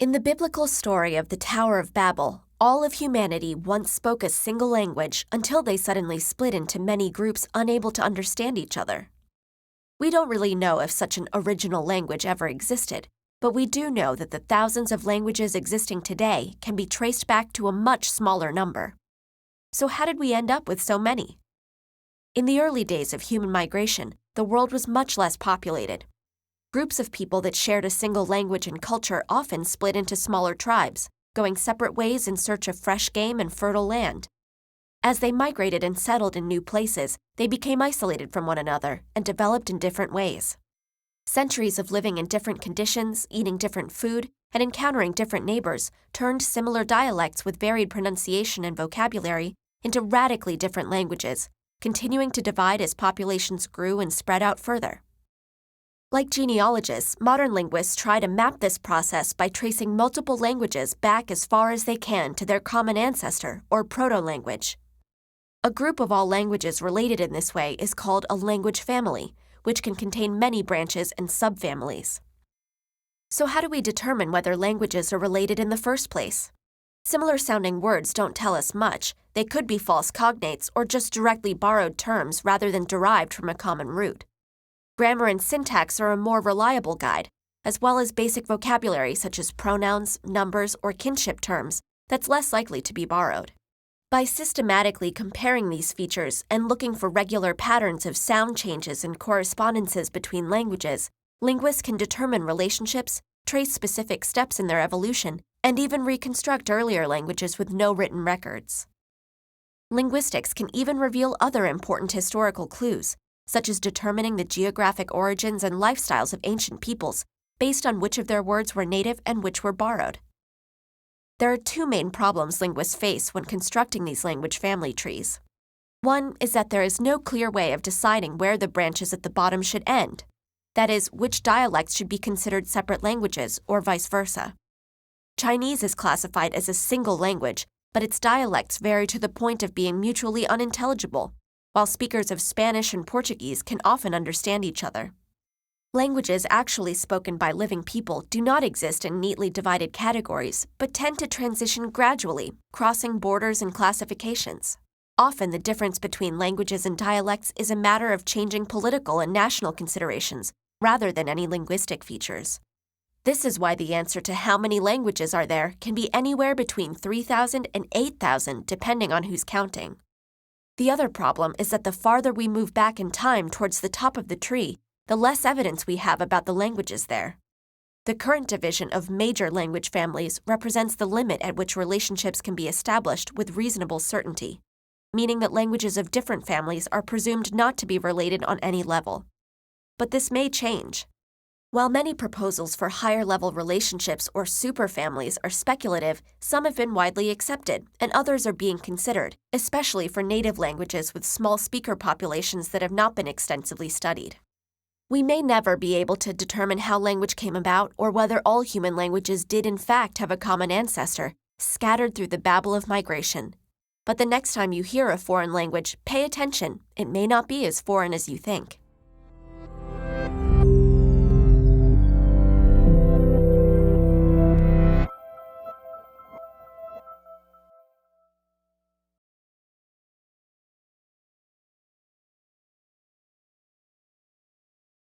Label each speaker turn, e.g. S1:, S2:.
S1: In the biblical story of the Tower of Babel, all of humanity once spoke a single language until they suddenly split into many groups unable to understand each other. We don't really know if such an original language ever existed, but we do know that the thousands of languages existing today can be traced back to a much smaller number. So how did we end up with so many? In the early days of human migration, the world was much less populated. Groups of people that shared a single language and culture often split into smaller tribes, going separate ways in search of fresh game and fertile land. As they migrated and settled in new places, they became isolated from one another and developed in different ways. Centuries of living in different conditions, eating different food, and encountering different neighbors turned similar dialects with varied pronunciation and vocabulary into radically different languages, continuing to divide as populations grew and spread out further. Like genealogists, modern linguists try to map this process by tracing multiple languages back as far as they can to their common ancestor, or proto-language. A group of all languages related in this way is called a language family, which can contain many branches and subfamilies. So how do we determine whether languages are related in the first place? Similar-sounding words don't tell us much. They could be false cognates or just directly borrowed terms rather than derived from a common root. Grammar and syntax are a more reliable guide, as well as basic vocabulary such as pronouns, numbers, or kinship terms that's less likely to be borrowed. By systematically comparing these features and looking for regular patterns of sound changes and correspondences between languages, linguists can determine relationships, trace specific steps in their evolution, and even reconstruct earlier languages with no written records. Linguistics can even reveal other important historical clues, such as determining the geographic origins and lifestyles of ancient peoples based on which of their words were native and which were borrowed. There are two main problems linguists face when constructing these language family trees. One is that there is no clear way of deciding where the branches at the bottom should end, that is, which dialects should be considered separate languages, or vice versa. Chinese is classified as a single language, but its dialects vary to the point of being mutually unintelligible, while speakers of Spanish and Portuguese can often understand each other. Languages actually spoken by living people do not exist in neatly divided categories, but tend to transition gradually, crossing borders and classifications. Often the difference between languages and dialects is a matter of changing political and national considerations, rather than any linguistic features. This is why the answer to how many languages are there can be anywhere between 3,000 and 8,000 depending on who's counting. The other problem is that the farther we move back in time towards the top of the tree, the less evidence we have about the languages there. The current division of major language families represents the limit at which relationships can be established with reasonable certainty, meaning that languages of different families are presumed not to be related on any level. But this may change. While many proposals for higher-level relationships or superfamilies are speculative, some have been widely accepted, and others are being considered, especially for native languages with small speaker populations that have not been extensively studied. We may never be able to determine how language came about or whether all human languages did in fact have a common ancestor, scattered through the babble of migration. But the next time you hear a foreign language, pay attention. It may not be as foreign as you think.